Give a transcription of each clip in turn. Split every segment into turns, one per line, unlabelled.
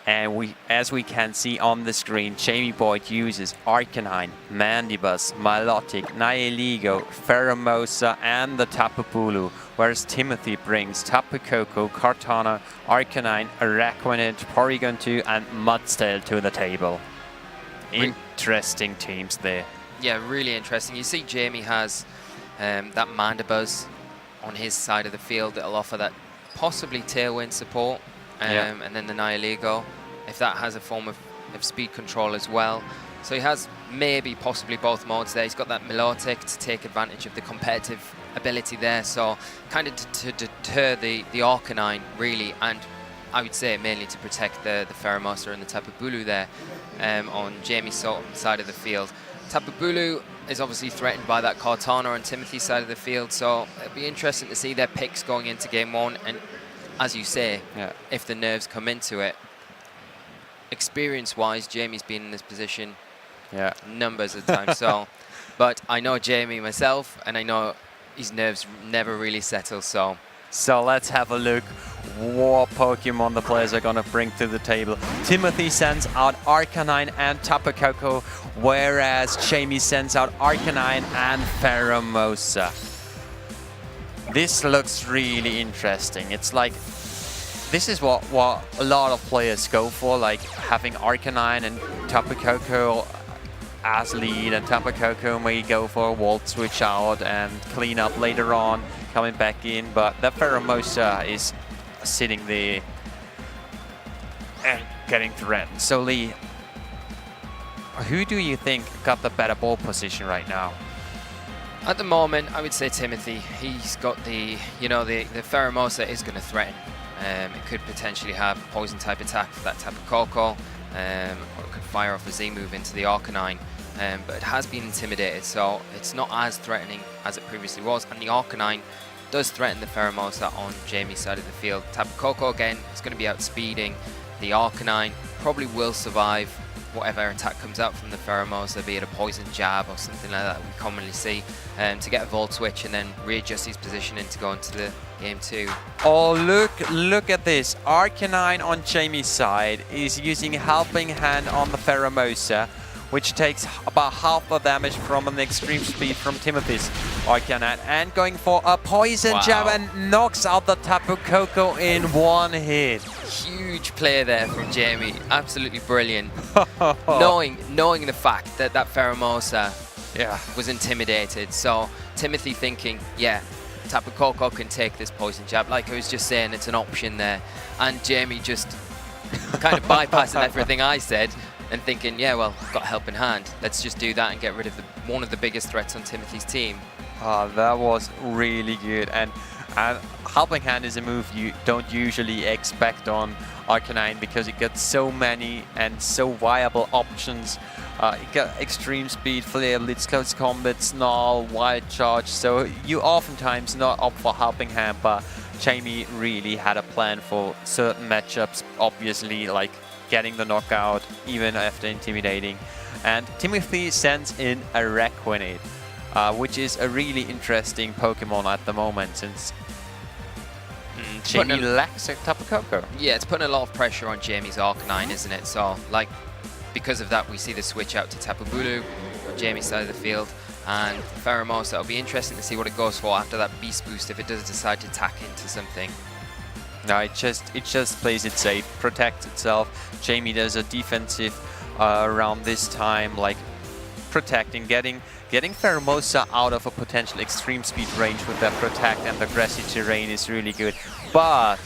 And as we can see on the screen, Jamie Boyt uses Arcanine, Mandibuzz, Milotic, Nihilego, Pheromosa, and the Tapu Bulu, whereas Timothy brings Tapu Koko, Kartana, Arcanine, Araquanid, Porygon 2, and Mudstail to the table. Interesting teams there.
Yeah, really interesting. You see Jamie has that Mandibuzz on his side of the field that'll offer that possibly Tailwind support. And then the Nihilego, if that has a form of speed control as well. So he has maybe possibly both modes there. He's got that Milotic to take advantage of the competitive ability there. So kind of to deter the Arcanine really, and I would say mainly to protect the Pheromosa and the Tapu Bulu there on Jamie's side of the field. Tapu Bulu is obviously threatened by that Kartana on Timothy's side of the field. So it'll be interesting to see their picks going into game one. And as you say, if the nerves come into it, experience-wise, Jamie's been in this position numbers of times. So, but I know Jamie myself, and I know his nerves never really settle. So
let's have a look what Pokemon the players are going to bring to the table. Timothy sends out Arcanine and Tapu Koko, whereas Jamie sends out Arcanine and Pheromosa. This looks really interesting. It's like, this is what a lot of players go for, like having Arcanine and Tapu Koko as lead, and Tapu Koko may go for a Volt switch out and clean up later on, coming back in, but the Pheromosa is sitting there and getting threatened. So Lee, who do you think got the better ball position right now?
At the moment, I would say Timothy. He's got the Pheromosa is going to threaten. It could potentially have a poison type attack for that Tapu Koko, or it could fire off a Z move into the Arcanine, but it has been intimidated, so it's not as threatening as it previously was. And the Arcanine does threaten the Pheromosa on Jamie's side of the field. Tapu Koko again is going to be outspeeding the Arcanine, probably will survive whatever attack comes out from the Pheromosa, be it a poison jab or something like that we commonly see, to get a Volt switch and then readjust his positioning to go into the game 2.
Oh, look at this. Arcanine on Jamie's side is using Helping Hand on the Pheromosa, which takes about half the damage from an extreme speed from Timothy's Arcanine, and going for a poison jab and knocks out the Tapu Koko in one hit.
Huge play there from Jamie, absolutely brilliant. knowing the fact that that Pheromosa was intimidated, so Timothy thinking, Tapu Koko can take this poison jab, like I was just saying, it's an option there, and Jamie just kind of bypassing everything I said and thinking, well, I've got a helping hand, let's just do that and get rid of one of the biggest threats on Timothy's team.
That was really good, and Helping Hand is a move you don't usually expect on Arcanine because it gets so many and so viable options. It got extreme speed, flare, blitz, close combat, snarl, wild charge, so you oftentimes not opt for Helping Hand, but Jamie really had a plan for certain matchups, obviously, like getting the knockout even after intimidating. And Timothy sends in a Araquanid, which is a really interesting Pokemon at the moment, since Jamie lacks a Tapu Koko. Yeah,
it's putting a lot of pressure on Jamie's Arcanine, isn't it? So, like, because of that, we see the switch out to Tapu Bulu on Jamie's side of the field, and Pheromosa. It'll be interesting to see what it goes for after that Beast Boost, if it does decide to tack into something.
No, it just plays it safe, protects itself. Jamie does a defensive around this time, like protecting, getting Pheromosa out of a potential extreme speed range with that protect, and the grassy terrain is really good. But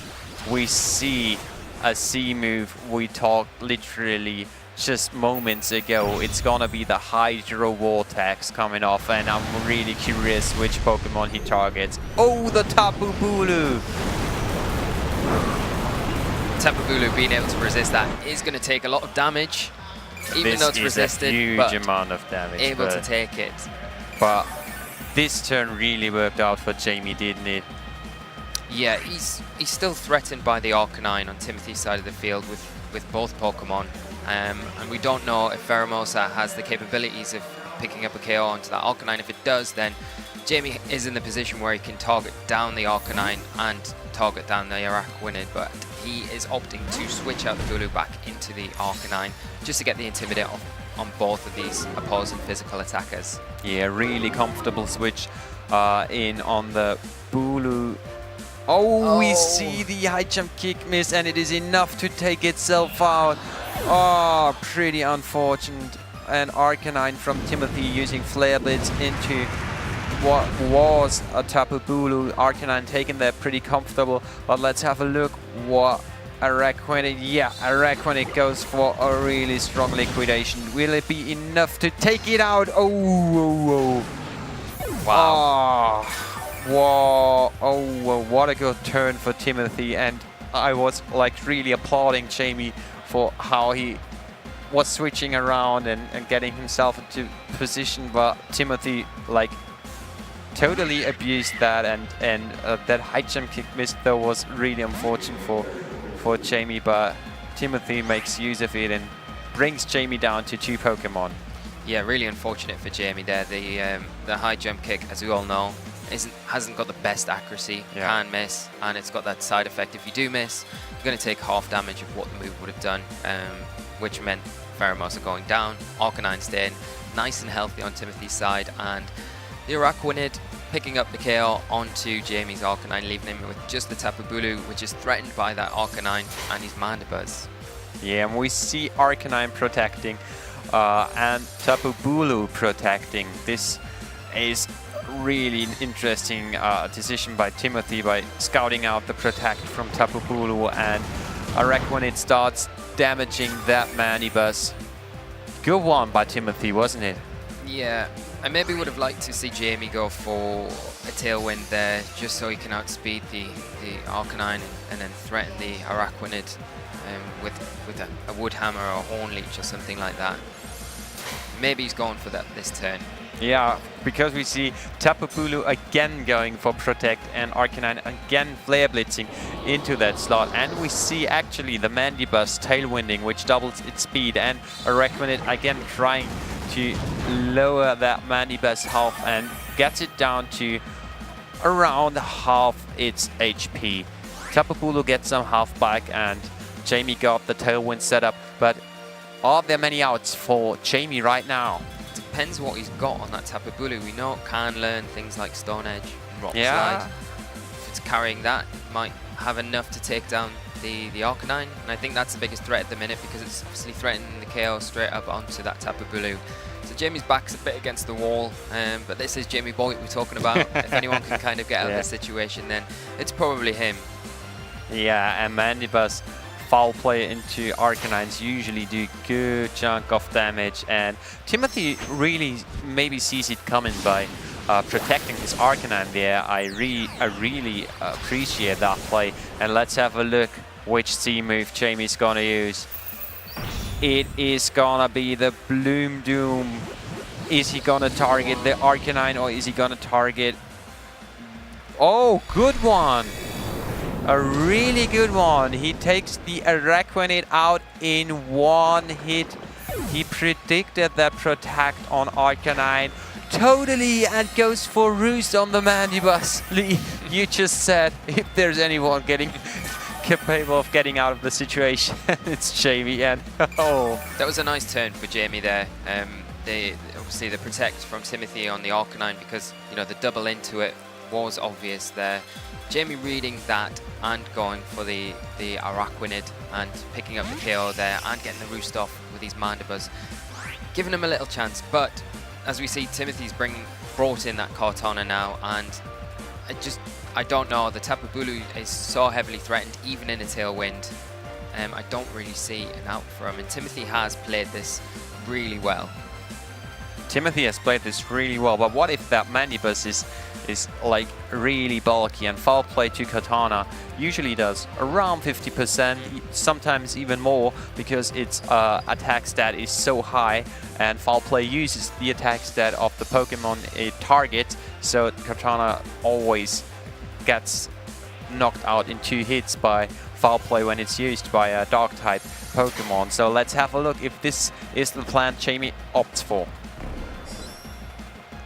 we see a C move we talked literally just moments ago. It's gonna be the Hydro Vortex coming off, and I'm really curious which Pokemon he targets. Oh, the Tapu Bulu!
Tapu Bulu being able to resist that is going to take a lot of damage, even though it's resisted.
This is a huge amount of damage.
Able to take it.
But this turn really worked out for Jamie, didn't it?
Yeah, he's still threatened by the Arcanine on Timothy's side of the field with both Pokemon. And we don't know if Pheromosa has the capabilities of picking up a KO onto that Arcanine. If it does, then Jamie is in the position where he can target down the Arcanine and target down the Araquanid, but he is opting to switch out the Bulu back into the Arcanine just to get the Intimidate off on both of these opposing physical attackers.
Yeah, really comfortable switch in on the Bulu. Oh, we see the high jump kick miss, and it is enough to take itself out. Oh, pretty unfortunate. And Arcanine from Timothy using Flare Blitz into what was a Tapu Bulu. Arcanine taking that pretty comfortable, but let's have a look what Araquanid. Yeah, Araquanid goes for a really strong liquidation. Will it be enough to take it out? Oh, wow. Whoa, oh, what a good turn for Timothy, and I was like really applauding Jamie for how he was switching around and getting himself into position, but Timothy like totally abused that, and that high jump kick miss though was really unfortunate for Jamie, but Timothy makes use of it and brings Jamie down to 2 Pokemon.
Yeah, really unfortunate for Jamie there. The high jump kick, as we all know, hasn't got the best accuracy, can miss, and it's got that side effect. If you do miss, you're going to take half damage of what the move would have done, which meant Pheromosa going down, Arcanine staying nice and healthy on Timothy's side, and the Araquanid picking up the KO onto Jamie's Arcanine, leaving him with just the Tapu Bulu, which is threatened by that Arcanine and his Mandibuzz.
Yeah, and we see Arcanine protecting and Tapu Bulu protecting. This is really an interesting decision by Timothy by scouting out the protect from Tapu Bulu, and Araquanid starts damaging that Mandibuzz. Good one by Timothy, wasn't it?
Yeah, I maybe would have liked to see Jamie go for a Tailwind there, just so he can outspeed the Arcanine and then threaten the Araquanid with a Wood Hammer or a Horn Leech or something like that. Maybe he's going for that this turn.
Yeah, because we see Tapu Bulu again going for Protect and Arcanine again Flare Blitzing into that slot. And we see actually the Mandibuzz Tailwinding, which doubles its speed, and Araquanid again trying to lower that Mandibuzz health and gets it down to around half its HP. Tapu Bulu gets some health back, and Jamie got the Tailwind setup, but are there many outs for Jamie right now?
Depends what he's got on that Tapu Bulu. We know it can learn things like Stone Edge and Rock Slide. If it's carrying that, it might have enough to take down the Arcanine, and I think that's the biggest threat at the minute, because it's obviously threatening the KO straight up onto that Tapu Bulu. So Jamie's back's a bit against the wall, but this is Jamie Boyt we're talking about. If anyone can kind of get out of this situation, then it's probably him.
Yeah, and Mandibuzz foul play into Arcanines usually do good chunk of damage, and Timothy really maybe sees it coming by protecting his Arcanine there. I really appreciate that play, and let's have a look which C move Jamie's gonna use. It is gonna be the Bloom Doom. Is he gonna target the Arcanine, or is he gonna target... Oh, good one! A really good one. He takes the Araquanid out in one hit. He predicted that Protect on Arcanine totally and goes for Roost on the Mandibuzz. Lee, you just said if there's anyone capable of getting out of the situation, it's Jamie. And oh,
that was a nice turn for Jamie there. Obviously the Protect from Timothy on the Arcanine, because you know the double into it was obvious there. Jamie reading that and going for the Araquanid and picking up the KO there and getting the Roost off with his Mandibuzz, giving him a little chance. But as we see, Timothy's brought in that Kartana now, and I don't know, the Tapu Bulu is so heavily threatened even in a Tailwind. I don't really see an out for him, and Timothy has played this really well.
Timothy has played this really well, but what if that Mandibuzz is like really bulky, and foul play to Katana usually does around 50%, sometimes even more, because its attack stat is so high, and foul play uses the attack stat of the Pokemon it targets, so Katana always gets knocked out in 2 hits by foul play when it's used by a Dark type Pokemon. So let's have a look if this is the plan Jamie opts for.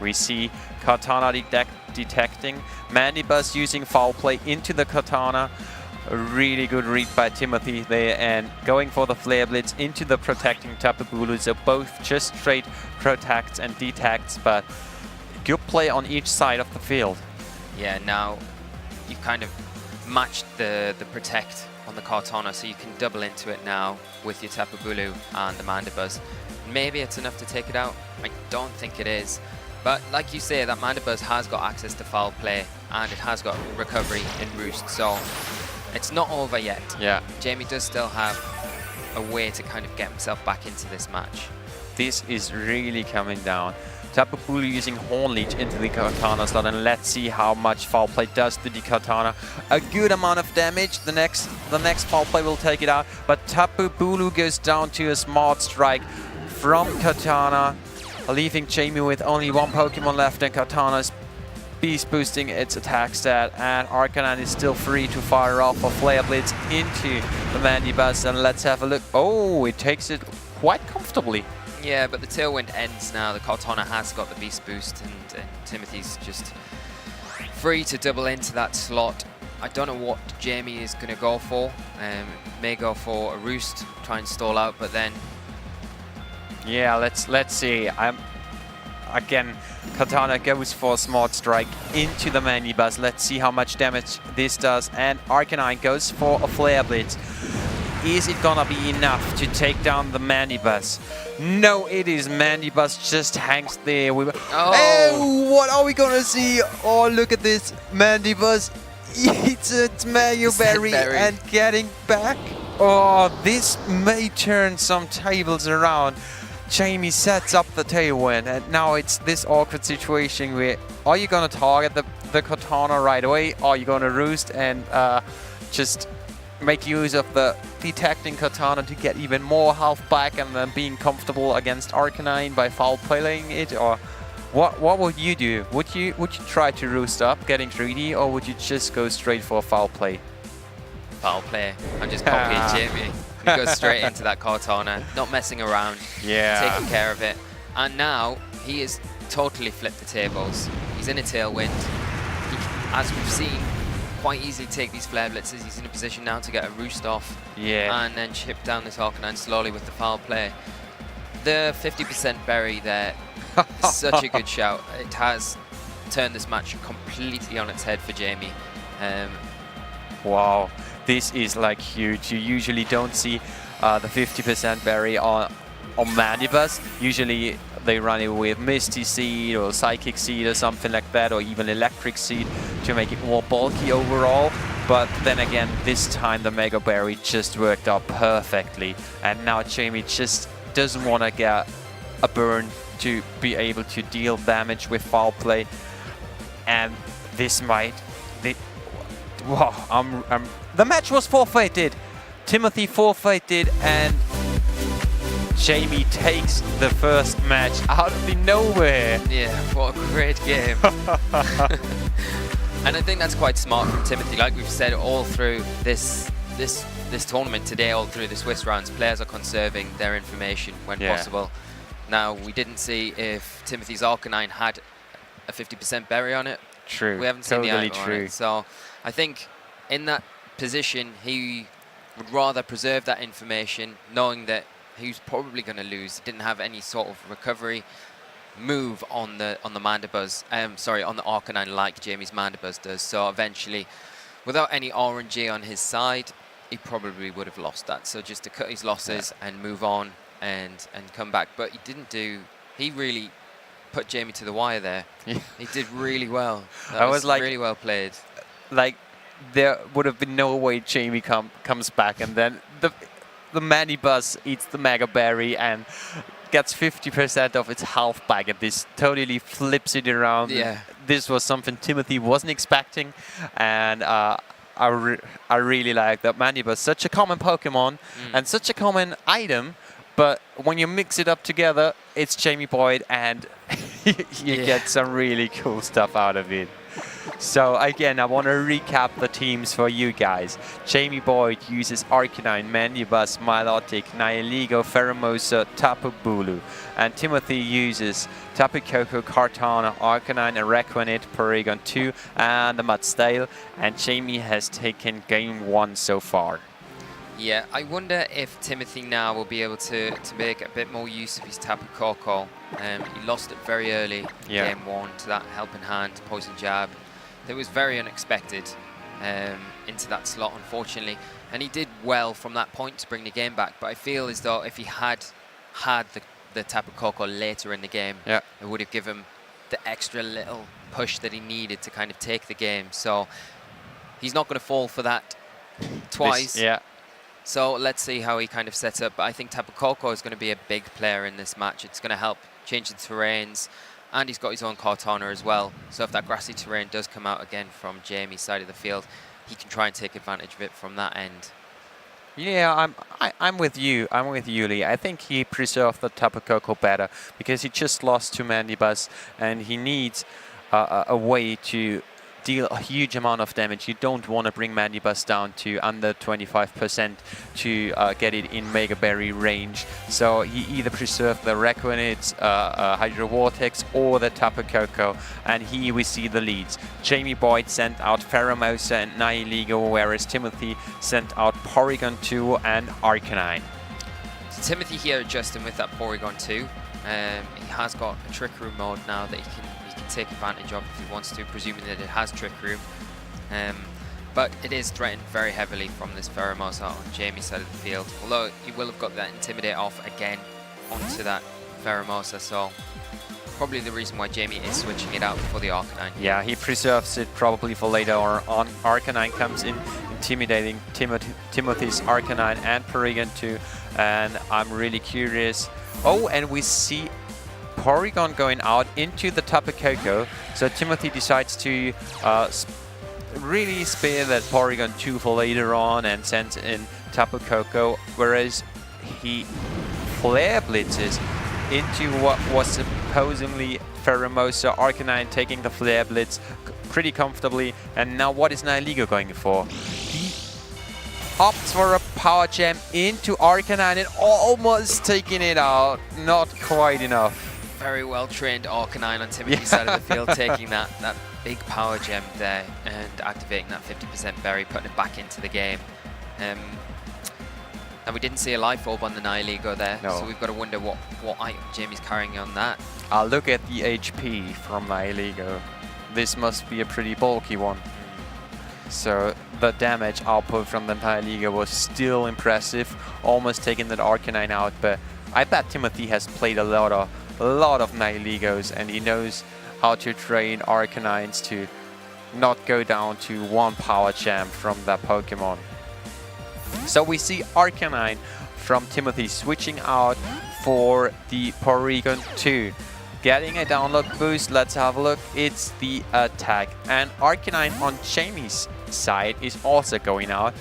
We see Katana detecting. Mandibuzz using foul play into the Katana. A really good read by Timothy there, and going for the Flare Blitz into the protecting Tapu Bulu. So both just straight protects and detects, but good play on each side of the field.
Yeah, now you've kind of matched the protect on the Kartana, so you can double into it now with your Tapu Bulu and the Mandibuzz. Maybe it's enough to take it out. I don't think it is. But like you say, that Mandibuzz has got access to foul play, and it has got recovery in Roost, so it's not over yet.
Yeah.
Jamie does still have a way to kind of get himself back into this match.
This is really coming down. Tapu Bulu using Horn Leech into the Katana slot, and let's see how much foul play does to the Katana. A good amount of damage. The next foul play will take it out, but Tapu Bulu goes down to a Smart Strike from Katana, leaving Jamie with only one Pokemon left, and Katana's beast boosting its attack stat, and Arcanine is still free to fire off a Flare Blitz into the Mandibuzz, and let's have a look. Oh, it takes it quite comfortably.
Yeah, but the Tailwind ends now. The Kartana has got the Beast Boost, and Timothy's just free to double into that slot. I don't know what Jamie is going to go for. May go for a Roost, try and stall out, but then...
Yeah, let's see. Again, Katana goes for a Smart Strike into the Mandibuzz. Let's see how much damage this does, and Arcanine goes for a Flare Blitz. Is it gonna be enough to take down the Mandibuzz? No, it is. Mandibuzz just hangs there. Oh, what are we gonna see? Oh, look at this. Mandibuzz eats a Mario Berry and getting back. Oh, this may turn some tables around. Jamie sets up the Tailwind, and now it's this awkward situation where are you gonna target the Katana right away? Or are you gonna Roost and just make use of the detecting Katana to get even more health back, and then being comfortable against Arcanine by foul playing it? Or what would you do? Would you try to Roost up, getting greedy, or would you just go straight for a foul play?
Foul play. I'm just copying Jamie. He goes straight into that Kartana, not messing around, taking care of it. And now he has totally flipped the tables. He's in a Tailwind. He, as we've seen, quite easily take these Flare Blitzes. He's in a position now to get a Roost off, and then chip down this Arcanine slowly with the foul play. The 50% berry there, such a good shout. It has turned this match completely on its head for Jamie.
Wow, this is like huge. You usually don't see the 50% berry on Mandibuzz. Usually they run it with Misty Seed or Psychic Seed or something like that, or even Electric Seed to make it more bulky overall. But then again, this time the Mega Berry just worked out perfectly, and now Jamie just doesn't want to get a burn to be able to deal damage with foul play, and this might... Wow, the match was forfeited. Timothy forfeited, and Jamie takes the first match out of the nowhere.
Yeah, what a great game. And I think that's quite smart from Timothy. Like we've said all through this tournament today, all through the Swiss rounds, players are conserving their information when possible. Now, we didn't see if Timothy's Arcanine had a 50% berry on it.
True.
We haven't seen the item on it. So I think in that position, he would rather preserve that information, knowing that he was probably going to lose. He didn't have any sort of recovery move on the Mandibuzz. Sorry, on the Arcanine like Jamie's Mandibuzz does. So eventually, without any RNG on his side, he probably would have lost that. So just to cut his losses and move on and come back. But he didn't do. He really put Jamie to the wire there. He did really well. That was like, really well played.
Like, there would have been no way Jamie comes back, and then the Mandibuzz eats the Mega Berry and gets 50% of its health back, and this totally flips it around.
Yeah.
This was something Timothy wasn't expecting, and I really like that Mandibuzz. Such a common Pokemon and such a common item, but when you mix it up together, it's Jamie Boyt, and you get some really cool stuff out of it. So again, I want to recap the teams for you guys. Jamie Boyt uses Arcanine, Mandibuzz, Milotic, Nihilego, Pheromosa, Tapu Bulu. And Timothy uses Tapu Koko, Kartana, Arcanine, Araquanid, Porygon 2 and the Mudsdale. And Jamie has taken game 1 so far.
Yeah, I wonder if Timothy now will be able to make a bit more use of his Tapu Koko. He lost it very early, game 1, to that helping hand, poison jab. That was very unexpected into that slot, unfortunately. And he did well from that point to bring the game back. But I feel as though if he had the Tapu Koko later in the game, it would have given him the extra little push that he needed to kind of take the game. So he's not going to fall for that twice. So let's see how he kind of sets up. But I think Tapu Koko is going to be a big player in this match. It's going to help change the terrains. And he's got his own Kartana as well. So if that grassy terrain does come out again from Jamie's side of the field, he can try and take advantage of it from that end.
Yeah, I'm with you. I'm with you, Lee. I think he preserved the Tapu Koko better because he just lost to Mandibuzz and he needs a way to deal a huge amount of damage. You don't want to bring Mandibuzz down to under 25% to get it in Mega Berry range. So he either preserved the Araquanid, Hydro Vortex or the Tapu Koko, and here we see the leads. Jamie Boyt sent out Pheromosa and Nihilego, whereas Timothy sent out Porygon 2 and Arcanine.
So Timothy here adjusting with that Porygon 2. He has got a Trick Room mode now that he can take advantage of if he wants to, presuming that it has Trick Room. But it is threatened very heavily from this Pheromosa on Jamie's side of the field, although he will have got that Intimidate off again onto that Pheromosa, so probably the reason why Jamie is switching it out for the Arcanine.
Yeah, he preserves it probably for later on. Arcanine comes in, intimidating Timothy's Arcanine and Porygon 2, and I'm really curious. Oh, and we see Porygon going out into the Tapu Koko, so Timothy decides to really spare that Porygon 2 for later on and sends in Tapu Koko, whereas he Flare Blitzes into what was supposedly Pheromosa. Arcanine taking the Flare Blitz pretty comfortably, and now what is Nihilego going for? He opts for a Power Jam into Arcanine and almost taking it out, not quite enough.
Very well trained Arcanine on Timothy's side of the field, taking that big Power Gem there and activating that 50% berry, putting it back into the game. And we didn't see a Life Orb on the Nihilego there, so we've got to wonder what item Jamie's carrying on that.
I'll look at the HP from Nihilego. This must be a pretty bulky one. So the damage output from the Nihilego was still impressive, almost taking that Arcanine out, but I bet Timothy has played a lot of Nihilegos, and he knows how to train Arcanines to not go down to one Power Jam from that Pokemon. So we see Arcanine from Timothy switching out for the Porygon 2. Getting a download boost, let's have a look. It's the attack. And Arcanine on Jamie's side is also going out.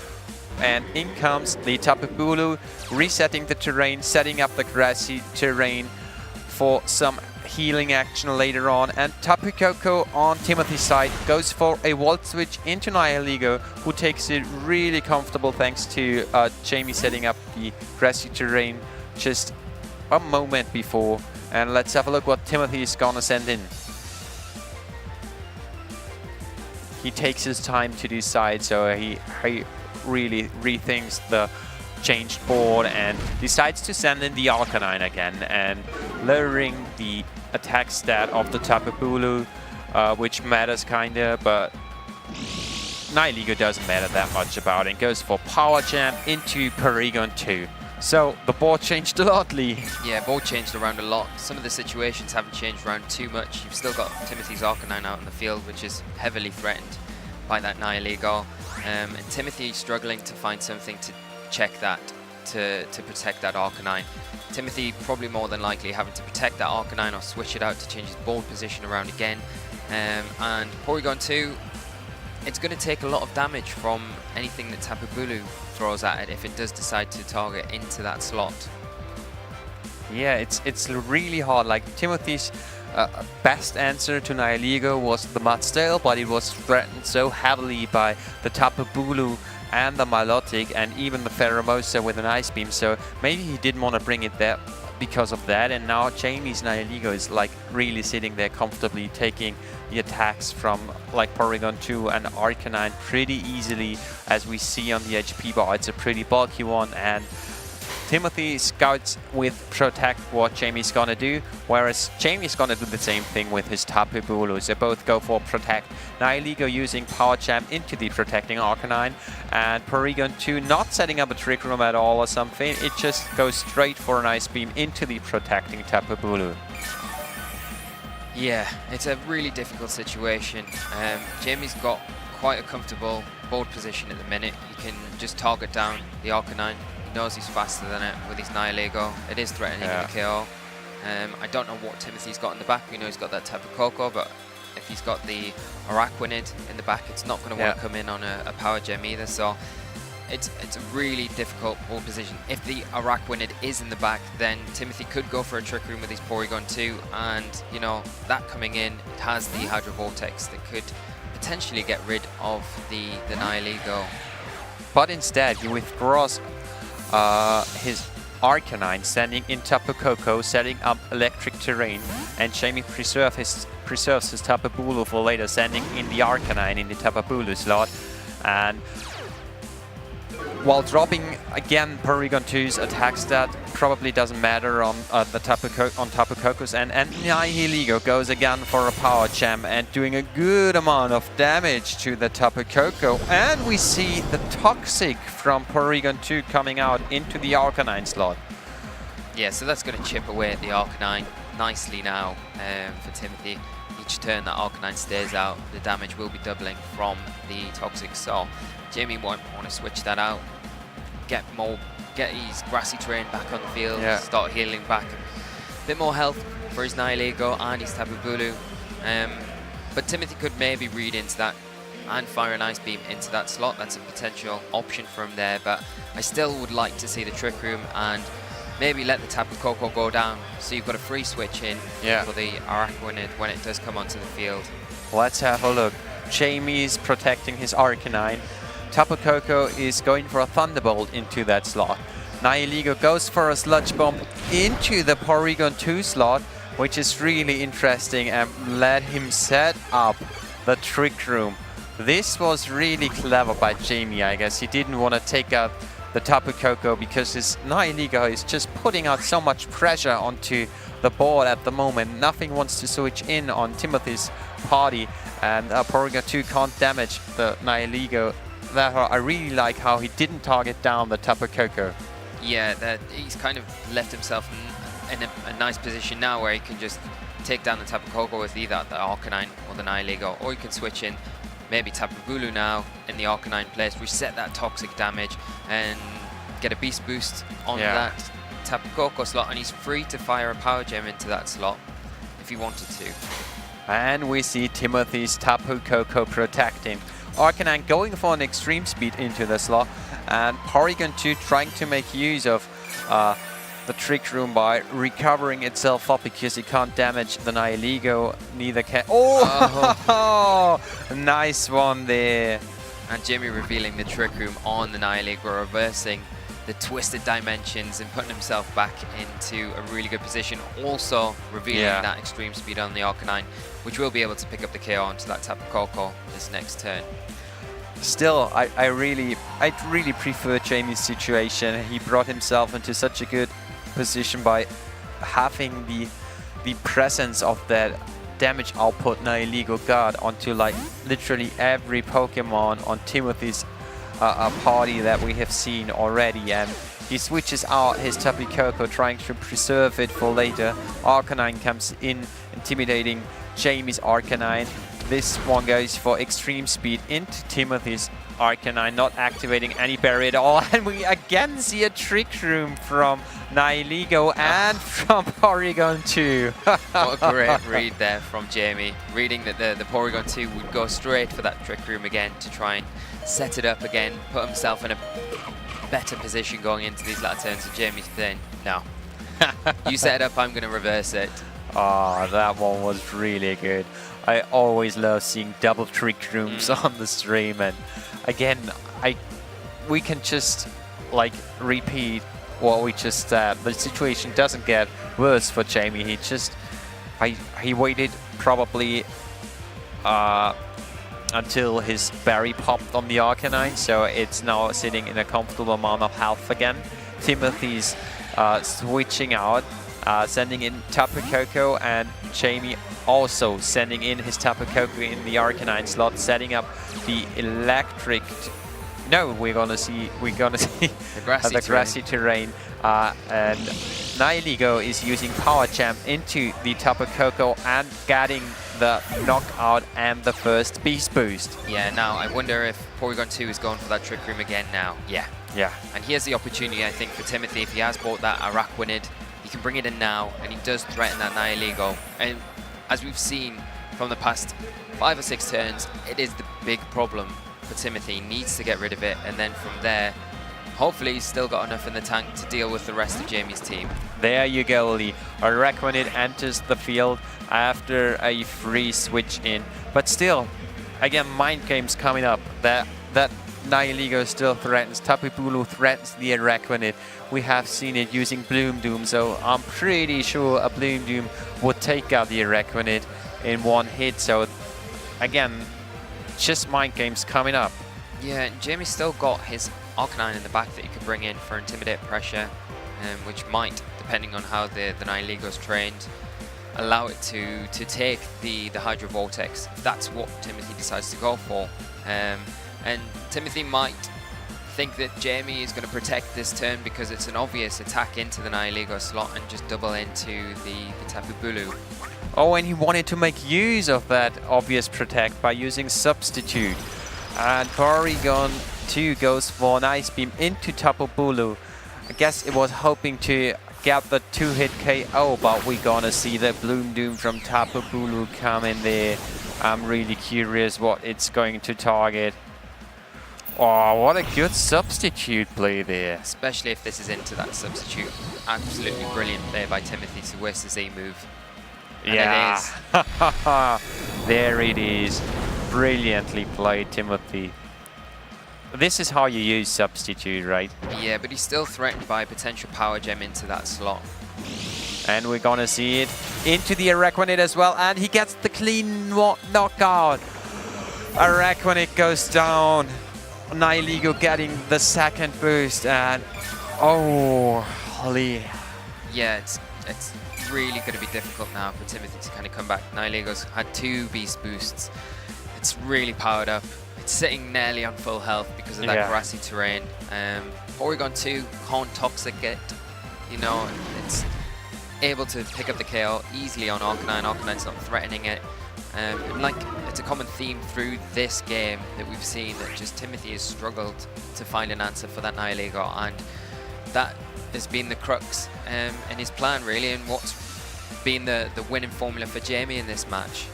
And in comes the Tapu Bulu, resetting the terrain, setting up the grassy terrain for some healing action later on. And Tapu Koko on Timothy's side goes for a Volt Switch into Nihilego, who takes it really comfortable thanks to Jamie setting up the grassy terrain just a moment before. And let's have a look what Timothy is gonna send in. He takes his time to decide, so he really rethinks the changed board and decides to send in the Arcanine again and lowering the attack stat of the Tapu Bulu, which matters kinda, but Nihilego doesn't matter that much about it. Goes for Power Jam into Porygon 2. So the board changed a lot, Lee.
Yeah, board changed around a lot. Some of the situations haven't changed around too much. You've still got Timothy's Arcanine out in the field, which is heavily threatened by that Nihilego. And Timothy struggling to find something to check that, to protect that Arcanine. Timothy probably more than likely having to protect that Arcanine or switch it out to change his board position around again. And Porygon 2, it's going to take a lot of damage from anything that Tapu Bulu throws at it if it does decide to target into that slot.
Yeah, it's really hard. Like Timothy's best answer to Nihilego was the Mudsdale, but it was threatened so heavily by the Tapu Bulu and the Milotic and even the Pheromosa with an Ice Beam, so maybe he didn't want to bring it there because of that. And now Jamie's Nihilego is like really sitting there comfortably, taking the attacks from like Porygon 2 and Arcanine pretty easily, as we see on the HP bar. It's a pretty bulky one, and Timothy scouts with Protect what Jamie's gonna do, whereas Jamie's gonna do the same thing with his Tapu Bulu. So both go for Protect. Nihilego using Power Jam into the protecting Arcanine, and Porygon 2 not setting up a Trick Room at all or something. It just goes straight for an Ice Beam into the protecting Tapu Bulu.
Yeah, it's a really difficult situation. Jamie's got quite a comfortable board position at the minute. He can just target down the Arcanine. Knows he's faster than it with his Nihilego. It is threatening the KO. I don't know what Timothy's got in the back. We know he's got that Tapu Koko, but if he's got the Araquanid in the back, it's not going to want to come in on a Power Gem either. So it's a really difficult board position. If the Araquanid is in the back, then Timothy could go for a Trick Room with his Porygon 2, and you know that coming in, it has the Hydro Vortex that could potentially get rid of the Nihilego.
But instead, he withdraws his Arcanine, standing in Tapu Koko, setting up electric terrain, and Jamie preserves his Tapu Bulu for later, sending in the Arcanine in the Tapu Bulu slot, and while dropping again Porygon 2's attacks that probably doesn't matter on the Tapu Koko's end, and Nihilego goes again for a Power Gem and doing a good amount of damage to the Tapu Koko, and we see the Toxic from Porygon 2 coming out into the Arcanine slot.
Yeah, so that's going to chip away at the Arcanine nicely now for Timothy. Each turn that Arcanine stays out, the damage will be doubling from the Toxic, so Jamie won't want to switch that out. Get his grassy terrain back on the field, start healing back. A bit more health for his Nihilego and his Tapu Bulu. But Timothy could maybe read into that and fire an Ice Beam into that slot. That's a potential option for him there, but I still would like to see the Trick Room and maybe let the Tapu Koko go down, so you've got a free switch in for the Araquanid when it does come onto the field.
Let's have a look. Jamie's protecting his Arcanine. Tapu Koko is going for a Thunderbolt into that slot. Nihilego goes for a Sludge Bomb into the Porygon 2 slot, which is really interesting, and let him set up the Trick Room. This was really clever by Jamie, I guess. He didn't want to take out the Tapu Koko because his Nihilego is just putting out so much pressure onto the board at the moment. Nothing wants to switch in on Timothy's party, and Porygon 2 can't damage the Nihilego. Therefore, I really like how he didn't target down the Tapu Koko.
Yeah, he's kind of left himself in a nice position now where he can just take down the Tapu Koko with either the Arcanine or the Nihilego, or he can switch in maybe Tapu Bulu now in the Arcanine place, reset that Toxic damage and get a Beast Boost on that Tapu Koko slot, and he's free to fire a Power Gem into that slot if he wanted to.
And we see Timothy's Tapu Koko protecting. Arcanine going for an Extreme Speed into the slot, and Porygon 2 trying to make use of the Trick Room by recovering itself up because it can't damage the Nihilego, neither can... Oh! Nice one there.
And Jamie revealing the Trick Room on the Nihilego, reversing the twisted dimensions and putting himself back into a really good position. Also revealing that Extreme Speed on the Arcanine, which will be able to pick up the KO onto that Tapu Koko this next turn.
Still, I really prefer Jamie's situation. He brought himself into such a good position by having the presence of that damage output Nihilego got onto like literally every Pokemon on Timothy's party that we have seen already, and he switches out his Tapu Koko, trying to preserve it for later. Arcanine comes in, intimidating Jamie's Arcanine. This one goes for Extreme Speed into Timothy's Arcanine, not activating any barrier at all, and we again see a Trick Room from Nihilego and from Porygon 2.
What a great read there from Jamie, reading that the Porygon 2 would go straight for that Trick Room again to try and set it up again, put himself in a better position going into these latter turns. And Jamie's saying, no, you set it up, I'm going to reverse it.
Oh, that one was really good. I always love seeing double trick rooms on the stream, and again, we can just like repeat what we just said. The situation doesn't get worse for Jamie. He waited probably until his berry popped on the Arcanine, so it's now sitting in a comfortable amount of health again. Timothy's switching out, sending in Tapu Koko, and Jamie also sending in his Tapu Koko in the Arcanine slot, setting up the electric. No, we're gonna see the grassy terrain, and Nihilego is using Power Jam into the Tapu Koko and getting the knockout and the first Beast Boost.
Yeah, now I wonder if Porygon 2 is going for that Trick Room again now. Yeah. And here's the opportunity, I think, for Timothy. If he has bought that Araquanid, he can bring it in now, and he does threaten that Nihilego. And as we've seen from the past 5 or 6 turns, it is the big problem for Timothy. He needs to get rid of it, and then from there, hopefully he's still got enough in the tank to deal with the rest of Jamie's team.
There you go, Lee. Araquanid enters the field after a free switch in. But still, again, Mind Games coming up. That Nihilego still threatens. Tapu Bulu threatens the Araquanid. We have seen it using Bloom Doom, so I'm pretty sure a Bloom Doom would take out the Araquanid in one hit. So again, just Mind Games coming up.
Yeah, and Jamie's still got his Arcanine in the back that he could bring in for Intimidate Pressure, which might, depending on how the Nihilego's trained, allow it to take the Hydro Vortex. That's what Timothy decides to go for. And Timothy might think that Jamie is going to protect this turn because it's an obvious attack into the Nihilego slot and just double into the Tapu Bulu.
Oh, and he wanted to make use of that obvious protect by using Substitute. And Porygon 2 goes for an Ice Beam into Tapu Bulu. I guess it was hoping to get the 2-hit KO, but we're gonna see the Bloom Doom from Tapu Bulu come in there. I'm really curious what it's going to target. Oh, what a good substitute play there.
Especially if this is into that substitute. Absolutely brilliant play by Timothy to waste the Z move. And
yeah,
it is.
There it is. Brilliantly played, Timothy. This is how you use substitute, right?
Yeah, but he's still threatened by a potential Power Gem into that slot.
And we're gonna see it into the Araquanid as well, and he gets the clean knockout. Araquanid goes down. Nihilego getting the second boost, and oh, Lee.
Yeah, it's really going to be difficult now for Timothy to kind of come back. Nihilego's had 2 Beast Boosts. It's really powered up. It's sitting nearly on full health because of that grassy terrain. Porygon 2 can't Toxic it, you know, it's able to pick up the KO easily on Arcanine. Arcanine's not threatening it. Like, it's a common theme through this game that we've seen that just Timothy has struggled to find an answer for that Nihilego, and that has been the crux in his plan, really, and what's been the winning formula for Jamie in this match.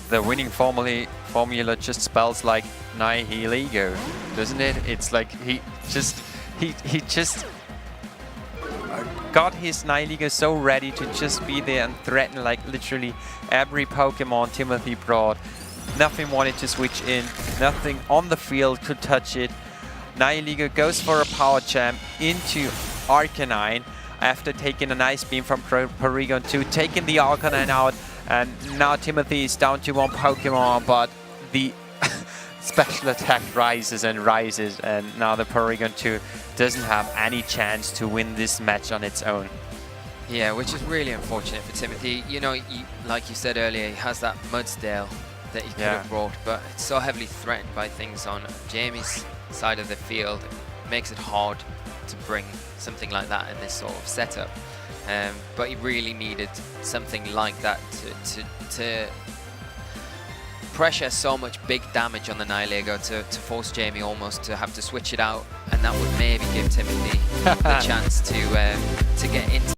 The winning formula just spells like Nihilego, doesn't it? It's like he just got his Nihilego so ready to just be there and threaten like literally every Pokemon Timothy brought. Nothing wanted to switch in, nothing on the field could touch it. Nihilego goes for a Power Jam into Arcanine after taking a Ice Beam from Porygon 2, taking the Arcanine out, and now Timothy is down to 1 Pokemon, but the special attack rises and rises, and now the Porygon 2 doesn't have any chance to win this match on its own.
Yeah, which is really unfortunate for Timothy. You know, like you said earlier, he has that Mudsdale that he could have brought, but it's so heavily threatened by things on Jamie's side of the field. It makes it hard to bring something like that in this sort of setup. But he really needed something like that to pressure so much big damage on the Nihilego to force Jamie almost to have to switch it out, and that would maybe give Timothy the chance to get into